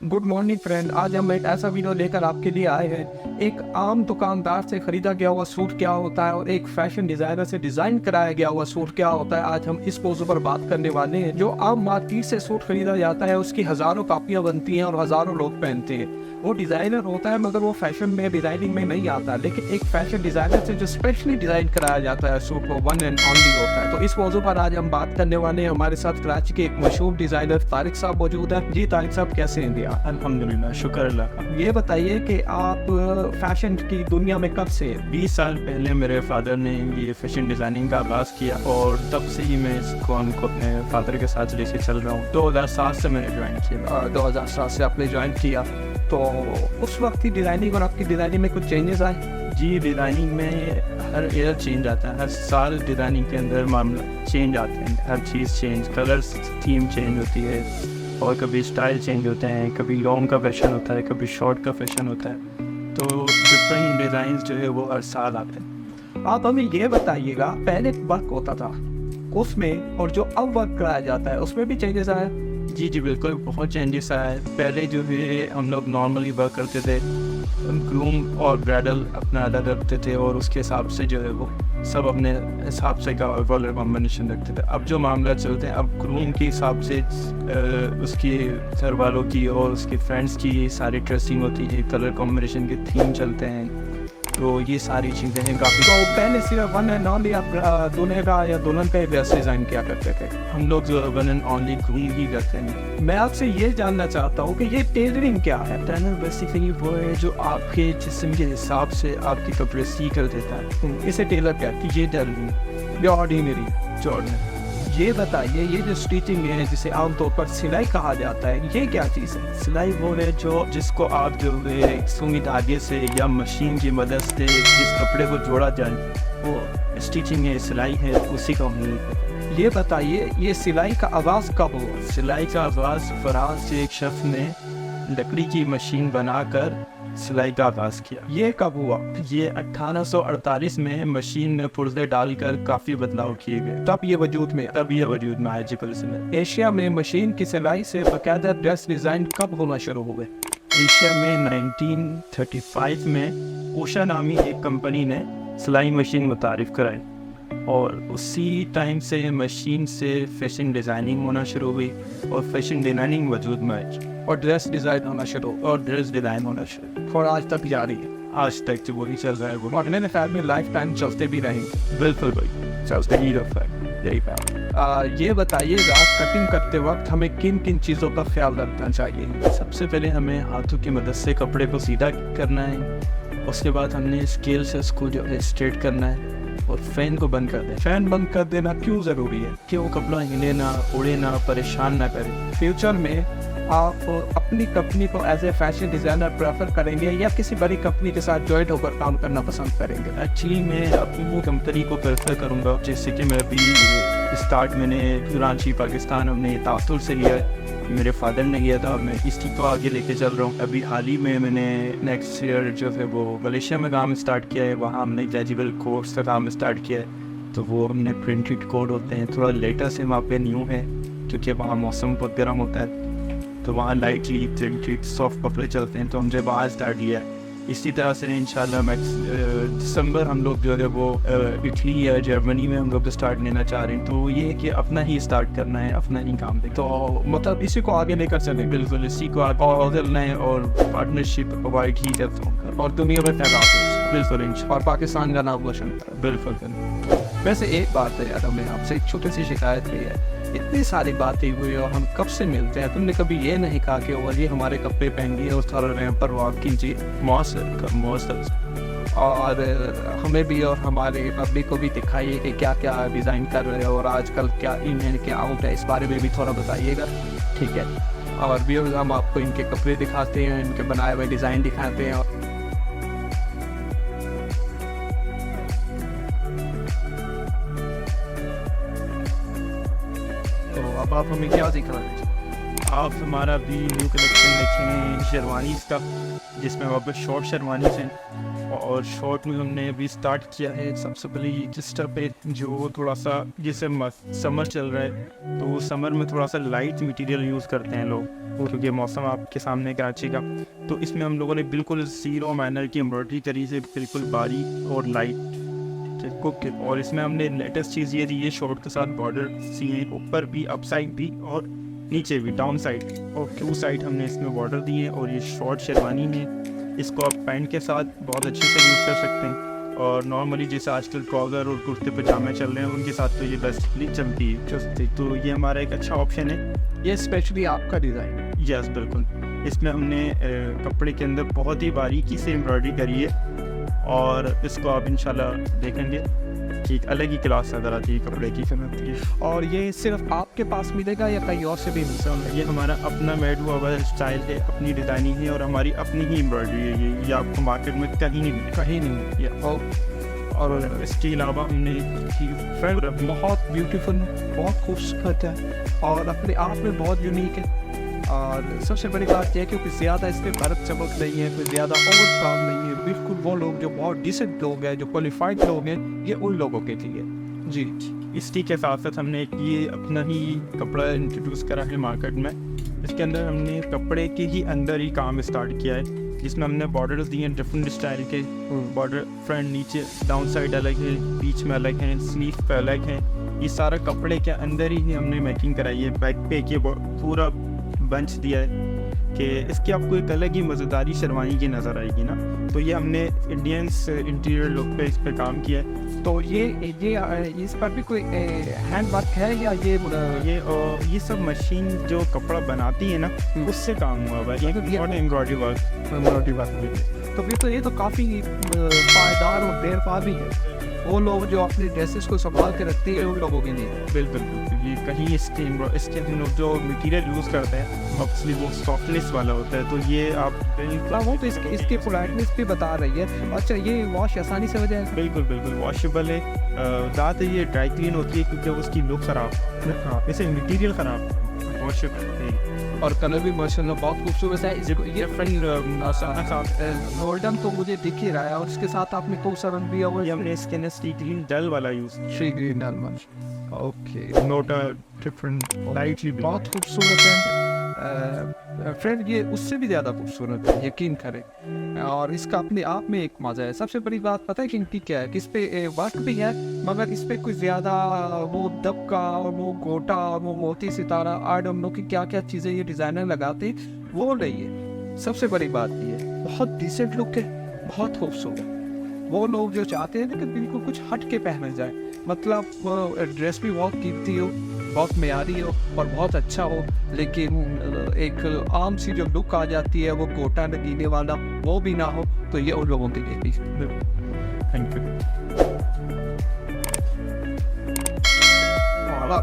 Good morning friend. आज हम एक ऐसा वीडियो लेकर आपके लिए आए हैं। एक आम दुकानदार से खरीदा गया हुआ सूट क्या होता है और एक फैशन डिजाइनर से डिजाइन कराया गया हुआ सूट क्या होता है, आज हम इस मौजू पर बात करने वाले हैं। जो आम मार्केट से सूट खरीदा जाता है उसकी हजारों कापियां बनती हैं और हजारों लोग पहनते हैं। वो डिजाइनर होता है मगर वो फैशन में डिजाइनिंग में नहीं आता, लेकिन एक फैशन डिजाइनर से जो स्पेशली डिजाइन कराया जाता है सूट वो वन एंड ओनली होता है। तो इस मौजू पर आज हम बात करने वाले हैं। हमारे साथ कराची के एक मशहूर डिजाइनर तारिक साहब मौजूद है। जी तारिक साहब, कैसे हैं भैया? अल्हम्दुलिल्लाह, शुक्र अल्लाह का। ये बताइए कि आप फैशन की दुनिया में कब से? 20 साल पहले मेरे फादर ने ये फैशन डिज़ाइनिंग का आगाज़ किया और तब से ही मैं इसको अपने फादर के साथ लेके चल रहा हूँ। 2007 से मैंने ज्वाइन किया। 2007 से आपने ज्वाइन किया, तो उस वक्त की डिज़ाइनिंग और आपकी डिज़ाइनिंग में कुछ चेंजेस आए? जी, डिज़ाइनिंग में हर ईयर चेंज आता है, हर साल डिज़ाइनिंग के अंदर मामला चेंज आते हैं, हर चीज़ चेंज, कलर्स थीम चेंज होती है और कभी स्टाइल चेंज होते हैं, कभी लॉन्ग का फैशन होता है, कभी शॉर्ट का फैशन होता है। तो डिफरेंट डिज़ाइन जो है वो हर साल आते हैं। आप हमें ये बताइएगा, पहले वर्क होता था उसमें और जो अब वर्क कराया जाता है उसमें भी चेंजेस आए? जी जी बिल्कुल, बहुत चेंजेस आए। पहले जो है हम लोग नॉर्मली वर्क करते थे, ग्रूम और ब्राइडल अपना अलग रखते थे और उसके हिसाब से जो है वो सब अपने हिसाब से का कलर कॉम्बिनेशन रखते थे। अब जो मामला चलते हैं, अब ग्रूम के हिसाब से उसकी घर वालों की और उसके फ्रेंड्स की सारी ड्रेसिंग होती है, कलर कॉम्बिनेशन के थीम चलते हैं, तो ये सारी चीज़ें हैं काफ़ी। तो पहले सिर्फ वन एंड ओनली आप दूल्हे का या दुल्हन का ड्रेस डिज़ाइन किया करते थे? हम लोग जो वन एंड ओनली ग्रूम ही करते हैं। मैं आपसे ये जानना चाहता हूँ कि ये टेलरिंग क्या है? टेलर बेसिकली वो है जो आपके जिस्म के हिसाब से आपकी कपड़े सी कर देता है। इसे टेलर कहते हैं? ये टेलरिंग या ऑर्डिनरी जॉर्डन। ये बताइए, ये जो स्टिचिंग है जिसे आमतौर पर सिलाई कहा जाता है, ये क्या चीज़ है? सिलाई वो है जो जिसको आप जो है सुई धागे से या मशीन की मदद से जिस कपड़े को जोड़ा जाए वो स्टिचिंग है, सिलाई है, उसी का हम लोग। ये बताइए, ये सिलाई का आगाज़ कब हुआ? सिलाई का आगाज़ फ्रांस से एक शख्स ने लकड़ी की मशीन बनाकर सिलाई का आगाज़ किया। ये कब हुआ? ये 1848 में मशीन में पुर्जे डालकर काफ़ी बदलाव किए गए, तब ये वजूद में? तब ये वजूद में आया। जी बिल्कुल। एशिया में मशीन की सिलाई से बाकायदा ड्रेस डिज़ाइन कब होना शुरू हुए? एशिया में 1935 में ऊषा नामी एक कंपनी ने सिलाई मशीन मुतारिफ कराई और उसी टाइम से मशीन से फैशन डिज़ाइनिंग होना शुरू हुई और फैशन डिज़ाइनिंग वजूद में आई और ड्रेस डिज़ाइन होना शुरू और ड्रेस डिज़ाइन होना शुरू और आज तक जारी है। आज तक जो वही चल रहा है वो और मेरे ख्याल में लाइफ टाइम चलते भी रहेंगे। बिल्कुल भाई, चलते ही रहता है, यही बात। ये बताइएगा, कटिंग करते वक्त हमें किन किन चीज़ों का ख्याल रखना चाहिए? सबसे पहले हमें हाथों की मदद से कपड़े को सीधा करना है, उसके बाद हमने स्केल से उसको जो है स्ट्रेट करना है और फैन को बंद कर दें। फैन बंद कर देना क्यों ज़रूरी है? कि वो कपड़ा हिले ना, उड़े ना, परेशान ना करे। फ्यूचर में आप अपनी कंपनी को as a fashion designer prefer करेंगे या किसी बड़ी कंपनी के साथ जॉइंट होकर काम करना पसंद करेंगे? एक्चुअली मैं अपनी कंपनी को प्रेफर करूँगा, जैसे कि मैं अभी स्टार्ट मैंने कराची पाकिस्तान अपने तातुल से लिया है, मेरे फादर ने किया था, मैं इसी को आगे लेके चल रहा हूँ। अभी हाल ही में मैंने नेक्स्ट ईयर जो है वो मलेशिया में काम स्टार्ट किया है, वहाँ हमने एलिजिबल कोर्स का काम स्टार्ट किया है, तो वो हमने प्रिंटेड कोड होते हैं, थोड़ा लेटेस्ट है, वहाँ पे न्यू है क्योंकि वहाँ मौसम बहुत गर्म होता है, तो वहाँ लाइटली प्रिंटेड सॉफ्ट कपड़े चलते हैं, तो हमने वहाँ स्टार्ट किया है। इसी तरह से इंशाल्लाह दिसंबर हम लोग जो है वो इटली या जर्मनी में हम लोग स्टार्ट लेना चाह रहे हैं, तो ये है कि अपना ही स्टार्ट करना है, अपना ही काम देखना। तो मतलब इसी को आगे लेकर चलें? बिल्कुल, इसी को आगे चलना है और पार्टनरशिप प्रोवाइड ही करता हूँ और दुनिया में फैला। बिल्कुल, और पाकिस्तान का नाम रोशन। बिल्कुल। वैसे एक बात है यार, हमें आपसे एक छोटी सी शिकायत भी है। इतनी सारी बातें हुई और हम कब से मिलते हैं, तुमने कभी ये नहीं कहा कि वो ये हमारे कपड़े पहनिए और थोड़ा परवाह कीजिए। मौसम और हमें भी और हमारे पब्लिक को भी दिखाइए कि क्या क्या डिज़ाइन कर रहे हो और आजकल क्या इन है क्या आउट है, इस बारे में भी थोड़ा बताइएगा, ठीक है? और भी हम आपको इनके कपड़े दिखाते हैं, इनके बनाए हुए डिज़ाइन दिखाते हैं। और तो अब आप हमें क्या दिखा रहे हैं? आप हमारा भी न्यू कलेक्शन देखें शेरवानी का, जिसमें वापस शॉर्ट शेरवानी हैं और शॉर्ट में हमने अभी स्टार्ट किया है सबसे पहले जिस्टर पे, जो थोड़ा सा जैसे समर चल रहा है तो समर में थोड़ा सा लाइट मटेरियल यूज़ करते हैं लोग, क्योंकि मौसम आपके सामने कराची का। तो इसमें हम लोगों ने बिल्कुल ज़ीरो मैनर की एम्ब्रॉयडरी करी से, बिल्कुल बारीक और लाइट। और इसमें हमने लेटेस्ट चीज़ ये थी, ये शॉर्ट के साथ बॉर्डर सिए, ऊपर भी, अप साइड भी और नीचे भी, डाउन साइड और टू साइड हमने इसमें बॉर्डर दिए। और ये शॉर्ट शेरवानी है, इसको आप पैंट के साथ बहुत अच्छे से यूज़ कर सकते हैं। और नॉर्मली जैसे आजकल ट्राउज़र और कुर्ते पजामे चल रहे हैं उनके साथ तो ये बेस्टली चलती है, तो ये हमारा एक अच्छा ऑप्शन है। ये स्पेशली आपका डिज़ाइन है? यस बिल्कुल, इसमें हमने कपड़े के अंदर बहुत ही बारीकी से एम्ब्रॉयडरी करी है और इसको आप इंशाल्लाह देखेंगे कि एक अलग ही क्लास नज़र आती है कपड़े की सनत की। और ये सिर्फ आपके पास मिलेगा या कहीं और से भी मिलता है? ये हमारा अपना मेड हुआ हुआ स्टाइल है, अपनी डिज़ाइनिंग है और हमारी अपनी ही एम्ब्रॉयडरी है। ये आपको मार्केट में कहीं नहीं मिलेगा। कहीं नहीं। और इसके अलावा हमने बहुत ब्यूटीफुल, बहुत खूबसूरत है और अपने आप में बहुत यूनिक है। और सबसे बड़ी बात यह है कि ज़्यादा इस पर भरत चमक नहीं है, कोई ज़्यादा ओवर काम नहीं है। बिल्कुल वो लोग जो बहुत डिसेंट लोग हैं, जो क्वालिफाइड लोग हैं, ये उन लोगों के लिए। जी, इसी के साथ साथ हमने एक ये अपना ही कपड़ा इंट्रोड्यूस करा है मार्केट में। इसके अंदर हमने कपड़े के ही अंदर ही काम स्टार्ट किया है, जिसमें हमने बॉर्डर्स दिए हैं डिफरेंट स्टाइल के। बॉर्डर फ्रंट नीचे डाउन साइड अलग है, बीच में अलग हैं, स्लीव पे अलग हैं। ये सारा कपड़े के अंदर ही हमने मेकिंग कराई है। बैक पे ये पूरा बंच दिया है कि इसकी आपको एक अलग ही मज़ेदारी शेरवानी की नज़र आएगी ना। तो ये हमने इंडियंस इंटीरियर लुक पे इस पे काम किया है। तो ये इस पर भी कोई हैंड वर्क है या ये सब मशीन जो कपड़ा बनाती है ना उससे काम हुआ हुआ है, एम्ब्रॉयडरी वर्क। तो फिर तो ये तो काफ़ी पायदार और देरपा भी है। वो लोग जो अपने ड्रेसेस को संभाल के रखते हैं उन लोगों के लिए। बिल्कुल ये कहीं इसके जो मटेरियल यूज़ करते हैं ऑब्वियसली वो सॉफ्टनेस वाला होता है, तो ये आप वो तो इसके पोलाइटनेस भी बता रही है। अच्छा, ये वॉश आसानी से हो जाएगा? बिल्कुल वॉशेबल है। ज़्यादातर ये ड्राई क्लीन होती है क्योंकि उसकी लुक ख़राब, वैसे मटीरियल ख़राब, वॉशेबल और कलर भी माशाल्लाह बहुत खूबसूरत है। ये गोल्डन तो मुझे दिख ही रहा है और इसके साथ आपने कौन सा रंग दिया हुआ है? हमने इसके अंदर सी ग्रीन डल वाला यूज़, सी ग्रीन डल। ओके, नोट डिफरेंट लाइटली बहुत खूबसूरत है फ्रेंड, ये उससे भी ज़्यादा खूबसूरत है, यकीन करें। और इसका अपने आप में एक मज़ा है। सबसे बड़ी बात पता है कि इनकी क्या है कि इस पे वर्क भी है, मगर इस पे कोई ज़्यादा वो दबका और वो गोटा और वो मोती सितारा आई डोंट नो कि क्या क्या चीज़ें ये डिज़ाइनर लगाते हैं, वो नहीं है। सबसे बड़ी बात ये है, बहुत डिसेंट लुक है, बहुत खूबसूरत। वो लोग जो चाहते हैं ना कि बिल्कुल कुछ हट के पहना जाए, मतलब ड्रेस भी बहुत कीमती हो, बहुत मेयारी हो और बहुत अच्छा हो, लेकिन एक आम सी जो लुक आ जाती है वो गोटा नगीने वाला वो भी ना हो, तो ये उन लोगों के लिए भी। Thank you.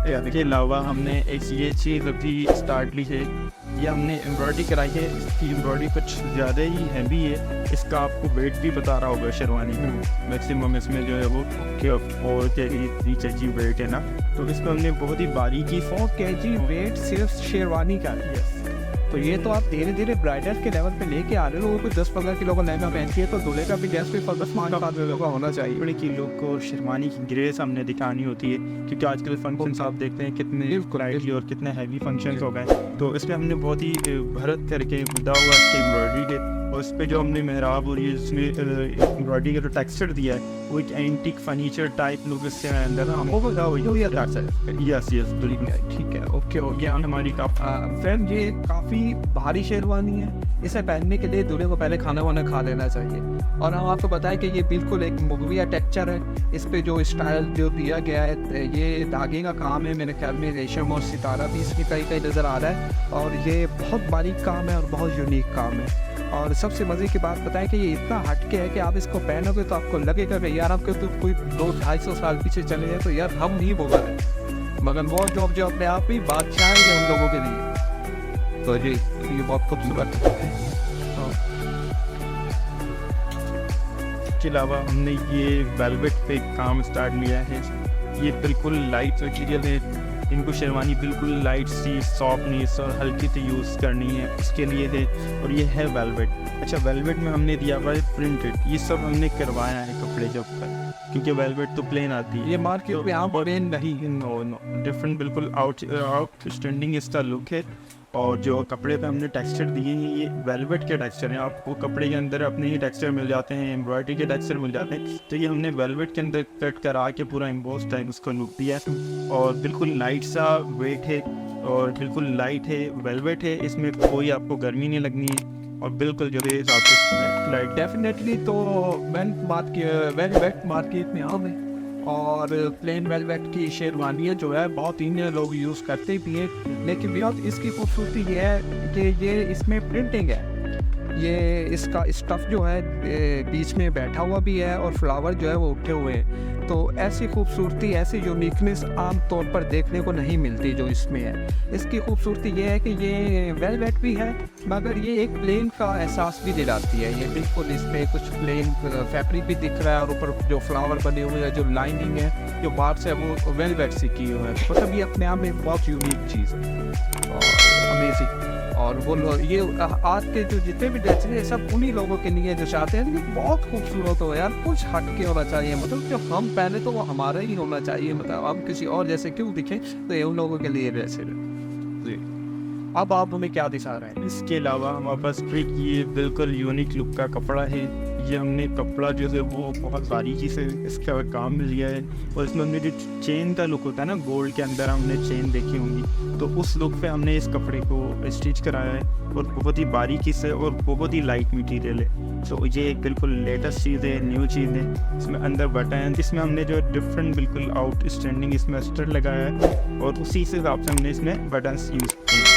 इसके अलावा हमने एक ये चीज़ अभी स्टार्ट ली है, ये हमने एम्ब्रॉयडरी कराई है। इसकी एम्ब्रॉयडरी कुछ ज़्यादा ही हैवी है, इसका आपको वेट भी बता रहा होगा शेरवानी में। मैक्सिमम इसमें जो है वो 4 kg वेट है ना, तो इसमें हमने बहुत ही बारीकी 4 kg वेट सिर्फ शेरवानी का है। तो ये तो आप धीरे धीरे ब्राइडल के लेवल पे लेके आ रहे हो। वो कोई 10-15 किलो का लहंगा पहनती है तो दूल्हे का भी गैस पे 10-5 किलो का होना चाहिए। बड़े किलो को शेरवानी की ग्रेस हमने दिखानी होती है, क्योंकि आजकल फंक्शन आप देखते हैं कितने लाइटली और कितने हैवी फंक्शंस हो गए। तो इसमें हमने बहुत ही भरत करके खुदा हुआ इसकी एम्ब्रॉयडरी है, और इस पर जो हमने मेहराब और ये इसमें एम्ब्रॉयडरी का जो टेक्सचर दिया है वो एक एंटीक फर्नीचर टाइप लुक इससे अंदर यस ठीक है, ओके। ये हमारी फ्रेंड, ये काफ़ी भारी शेरवानी है, इसे पहनने के लिए दूल्हे को पहले खाना वाना खा लेना चाहिए। और हम आपको बताएं कि ये बिल्कुल एक मुगविया टेक्सचर है। इस पे जो स्टाइल जो दिया गया है ये धागे का काम है, मेरे ख्याल में रेशम और सितारा भी इसमें कहीं नज़र आ रहा है, और ये बहुत बारीक काम है और बहुत यूनिक काम है। और सबसे मज़े की बात बताएं कि ये इतना हटके है कि आप इसको पहनोगे तो आपको लगेगा कि यार आपके तो कोई 200-250 साल पीछे चले जाए तो यार हम नहीं बोला है, मगर वो जो अपने आप ही बादशाह है उन लोगों के लिए। तो जी ये बहुत खूबसूरत है। इसके अलावा हमने ये वेलवेट पे काम स्टार्ट किया है। ये बिल्कुल लाइट मटीरियल है, इनको शेरवानी बिल्कुल लाइट सी सॉफ्टनेस और हल्की सी यूज़ करनी है, उसके लिए है। और ये है वेलवेट। अच्छा, वेलवेट में हमने दिया हुआ है प्रिंटेड, ये सब हमने करवाया है कपड़े के ऊपर, क्योंकि वेलवेट तो प्लेन आती है। ये मार्केट में यहाँ प्लेन नहीं है। नो डिफरेंट, बिल्कुल आउटस्टैंडिंग इसका लुक है। और जो कपड़े पे हमने टेक्सचर दिए हैं ये वेलवेट के टेक्सचर हैं। आपको कपड़े के अंदर अपने ही टेक्सचर मिल जाते हैं, एम्ब्रॉयडरी के टेक्सचर मिल जाते हैं, तो ये हमने वेलवेट के अंदर कट करा के पूरा एम्बोस टाइप उसको लुक दिया है। और बिल्कुल लाइट सा वेट है और बिल्कुल लाइट है, वेलवेट है, इसमें कोई आपको गर्मी नहीं लगनी है और बिल्कुल जो है लाइट। डेफिनेटली तो वेलवेट मार्केट में आम है और प्लेन वेलवेट की शेरवानियाँ जो है बहुत ही लोग यूज़ करते भी हैं, लेकिन बहुत इसकी खूबसूरती ये है कि ये इसमें प्रिंटिंग है। ये इसका स्टफ़ जो है बीच में बैठा हुआ भी है और फ्लावर जो है वो उठे हुए हैं, तो ऐसी खूबसूरती, ऐसी यूनिकनेस आम तौर पर देखने को नहीं मिलती जो इसमें है। इसकी खूबसूरती ये है कि ये वेलवेट भी है मगर ये एक प्लेन का एहसास भी दिलाती है। ये बिल्कुल इसमें कुछ प्लेन फैब्रिक भी दिख रहा है और ऊपर जो फ्लावर बने हुए हैं, जो लाइनिंग है जो बाहर से वो वेलवेट से की हुई है, मतलब ये अपने आप में बहुत यूनिक चीज़ है और अमेजिंग। और वो ये आज के जो जितने भी ड्रेसेस हैं सब उन्हीं लोगों के लिए जो चाहते हैं कि बहुत खूबसूरत हो यार, कुछ हट के होना चाहिए, मतलब जो हम पहने तो वो हमारा ही होना चाहिए, मतलब हम किसी और जैसे क्यों दिखें, तो ये उन लोगों के लिए ड्रेस है। अब आप हमें क्या दिखा रहे हैं? इसके अलावा हमारे पास फिर ये बिल्कुल यूनिक लुक का कपड़ा है। ये हमने कपड़ा जो है वो बहुत बारीकी से इसका काम मिल गया है और इसमें हमने जो चेन का लुक होता है ना, गोल्ड के अंदर हमने चेन देखी होंगी, तो उस लुक पे हमने इस कपड़े को स्टिच कराया है और बहुत ही बारीकी से और बहुत ही लाइट मटेरियल है। तो ये एक बिल्कुल लेटेस्ट चीज़ है, न्यू चीज़ है। इसमें अंदर बटन है, इसमें हमने जो डिफरेंट बिल्कुल आउटस्टैंडिंग इसमें स्टड लगाया है और उसी से हिसाब से हमने इसमें बटन्स यूज़ किए हैं।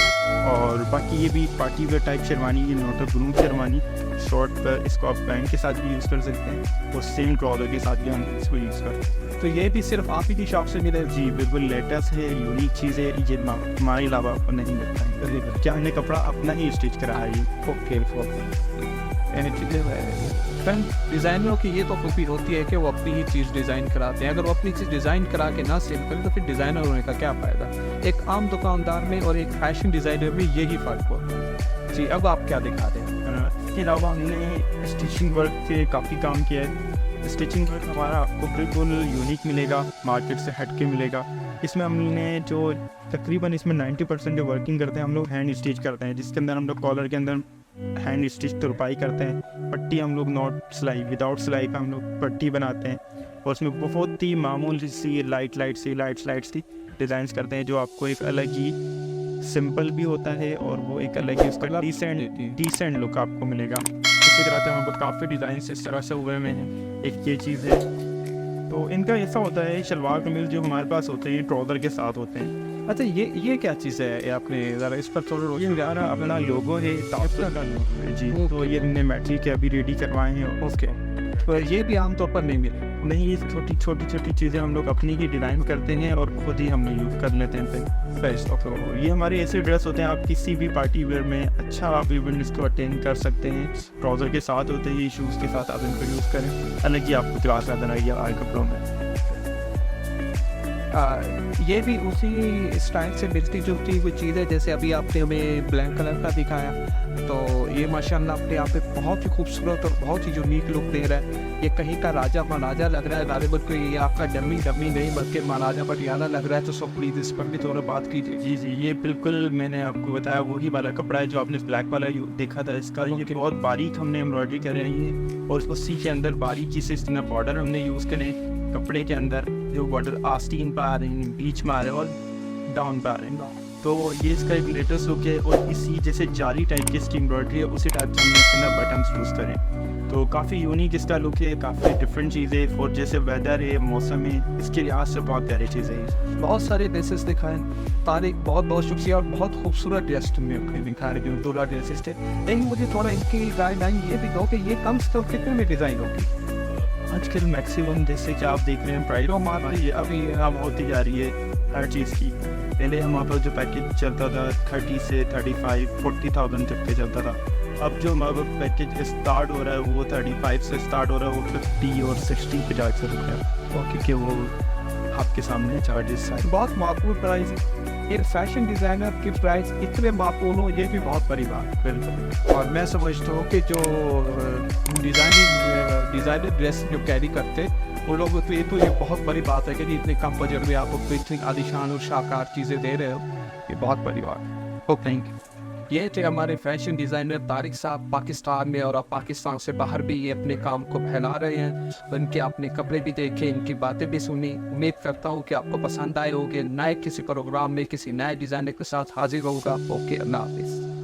और बाकी ये भी पार्टी वेयर टाइप शेरवानी, ये not a groom sherwani, short पर इसको आप पैंट के साथ भी यूज़ कर सकते हैं और सेम ट्राउज़र के साथ भी हम इसको यूज़ कर सकते हैं। तो ये भी सिर्फ आप ही की शॉप से मिले? जी बिल्कुल लेटेस्ट है, यूनिक चीज़ है, ये हमारे अलावा आपको नहीं मिलता है। क्या हमने कपड़ा अपना ही स्टिच करा है ये। फैन डिज़ाइनरों की ये तो खूबी होती है कि वो अपनी ही चीज़ डिज़ाइन कराते हैं। अगर वो अपनी चीज़ डिज़ाइन करा के ना सेल करें तो फिर डिज़ाइनर होने का क्या फ़ायदा। एक आम दुकानदार में और एक फैशन डिज़ाइनर में यही फ़र्क होता है। जी, अब आप क्या दिखाते हैं? इसके अलावा हमने स्टिचिंग वर्क पे काफ़ी काम किया है। स्टिचिंग वर्क हमारा आपको बिल्कुल यूनिक मिलेगा, मार्केट से हट के मिलेगा। इसमें हमने जो तकरीबन इसमें 90% जो वर्किंग करते हैं हम लोग हैंड स्टिच करते हैं, जिसके अंदर हम लोग कॉलर के अंदर हैंड स्टिच तुरपाई करते हैं, पट्टी हम लोग नॉट सिलाई विदाउट सिलाई का हम लोग पट्टी बनाते हैं और उसमें बहुत ही मामूली सी लाइट सी डिज़ाइंस करते हैं, जो आपको एक अलग ही सिंपल भी होता है और वो एक अलग ही उसका डिसेंट लुक आपको मिलेगा। इसी तरह से हम काफ़ी डिज़ाइन इस तरह से हुए में हैं। एक ये चीज़ है, तो इनका ऐसा होता है शलवार कमीज जो हमारे पास होते हैं ट्राउज़र के साथ होते हैं। अच्छा, ये क्या चीज़ है? ये आपने ज़रा इस पर थोड़ा ये हमारा अपना लोगो है, ताफुल का लोगो है जी। तो ये हमने मैट्रिक के अभी रेडी करवाए हैं। ओके, तो ये भी आमतौर पर नहीं मिले? नहीं, ये छोटी चीज़ें हम लोग अपनी ही डिज़ाइन करते हैं और ख़ुद ही हम यूज़ कर लेते हैं बेस्ट। तो ये हमारे ऐसे ड्रेस होते हैं, आप किसी भी पार्टी वेयर में अच्छा आप इवेंट इसको अटेंड कर सकते हैं। ट्राउज़र के साथ होते हैं, शूज़ के साथ आप इनको यूज़ करें, अलग ही आपको क्लास नजर आएगी आए कपड़ों में। ये भी उसी स्टाइल से मिलती जुलती हुई चीज़ है जैसे अभी आपने हमें ब्लैक कलर का दिखाया, तो ये माशाल्लाह अपने आप में बहुत ही खूबसूरत और बहुत ही यूनिक लुक दे रहा है। ये कहीं का राजा महाराजा लग रहा है, गालिबन कोई ये आपका डमी नहीं बल्कि महाराजा पटियाला लग रहा है। तो सब प्लीज़ इस पर भी थोड़ा बात कीजिए। जी, ये बिल्कुल मैंने आपको बताया वही वाला कपड़ा है जो आपने ब्लैक वाला देखा था। इसका ये बहुत बारीक हमने एम्ब्रॉयडरी कर रही है और उसी के अंदर बारीकी से इस तरह बॉर्डर हमने यूज़ करे कपड़े के अंदर, जो बॉर्डर आस्तीन पर आ रहे हैं, बीच में आ रहे हैं और डाउन पर आ रहे हैं। तो ये इसका एक लेटेस्ट लुक है और इसी जैसे जाली टाइप की इसकी एम्ब्रॉयडरी है, उसी टाइप से हमने इसके अंदर बटन्स यूज़ करें। तो काफ़ी यूनिक इसका लुक है, काफ़ी डिफरेंट चीज़ें और जैसे वेदर है, मौसम है, इसके लिहाज से बहुत प्यारी चीज़ें हैं। बहुत सारे ड्रेसेस दिखाएं तारिक, बहुत शुक्रिया और बहुत खूबसूरत ड्रेस तुमने दिखा रहे जो 2 ड्रेसेस थे। लेकिन मुझे थोड़ा इनकी गाइडलाइन ये भी दो कि ये कम से कम कितने में डिज़ाइन होगी? आजकल मैक्सिमम जैसे कि आप देख रहे हैं प्राइस अभी हम होती जा रही है हर चीज़ की। पहले हमारे पास जो पैकेज चलता था 30 से 35-40,000 तक पे चलता था। अब जो हमारा पैकेज स्टार्ट हो रहा है वो 35 से स्टार्ट हो रहा है, वो 50 और 60 पे जा सकता है, क्योंकि वो आपके सामने चार्जेस आए। बहुत माकूल प्राइस। एक फैशन डिज़ाइनर की प्राइस इतने माकूल हो, ये भी बहुत बड़ी बात है। और मैं समझता हूँ कि जो डिज़ाइनर ड्रेस जो कैरी करते उन लोगों के लिए तो ये बहुत बड़ी बात है कि इतने कम बजट में आपको इतनी आलीशान और शानदार चीज़ें दे रहे हो, ये बहुत बड़ी बात है। ओ थैंक यू। ये थे हमारे फैशन डिज़ाइनर तारिक साहब, पाकिस्तान में और अब पाकिस्तान से बाहर भी ये अपने काम को फैला रहे हैं। इनके अपने कपड़े भी देखे, इनकी बातें भी सुनी। उम्मीद करता हूँ कि आपको पसंद आए होंगे। नए किसी प्रोग्राम में किसी नए डिज़ाइनर के साथ हाजिर होगा। ओके, अल्लाह हाफिज़।